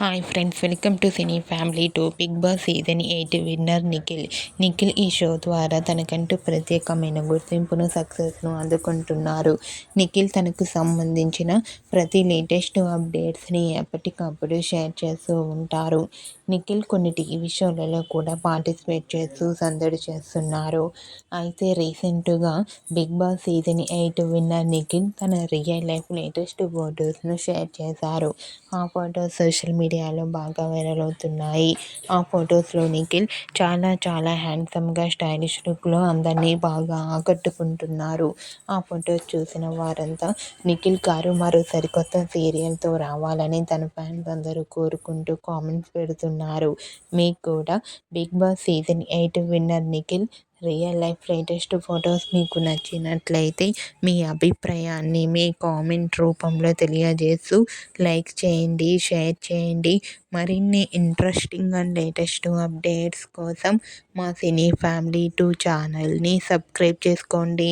Hi friends, welcome to cine family. Bigg Boss season 8 winner Nikhil ఈ show ద్వారా తనకంటూ ప్రత్యేకమైన గుర్తింపును, సక్సెస్ను అందుకుంటున్నారు. నిఖిల్ తనకు సంబంధించిన ప్రతి లేటెస్ట్ అప్డేట్స్ని ఎప్పటికప్పుడు షేర్ చేస్తూ ఉంటారు. నిఖిల్ కొన్ని టీవీ షోలలో కూడా పార్టిసిపేట్ చేస్తూ సందడి చేస్తున్నారు. అయితే రీసెంట్గా Bigg Boss season 8 winner Nikhil తన రియల్ లైఫ్ లేటెస్ట్ ఫొటోస్ను షేర్ చేశారు. ఆ ఫొటోస్ సోషల్ మీడియాలో బాగా వైరల్ అవుతున్నాయి. ఆ ఫొటోస్లో నిఖిల్ చాలా హ్యాండ్సమ్గా, స్టైలిష్ లుక్లో అందరినీ బాగా ఆకట్టుకుంటున్నారు. ఆ ఫొటోస్ చూసిన వారంతా నిఖిల్ గారు మరో సరికొత్త సీరియల్తో రావాలని తన ఫ్యాన్స్ అందరూ కోరుకుంటూ కామెంట్స్ పెడుతున్నారు. మీకు కూడా Bigg Boss season 8 winner Nikhil real life latest photos మీకు నచ్చినట్లయితే మీ అభిప్రాయాన్ని మీ కామెంట్ రూపంలో తెలియజేస్తూ లైక్ చేయండి, షేర్ చేయండి. మరిన్ని ఇంట్రెస్టింగ్ అండ్ లేటెస్ట్ అప్డేట్స్ కోసం మా సినీ ఫ్యామిలీ 2 ఛానల్ని సబ్స్క్రైబ్ చేసుకోండి.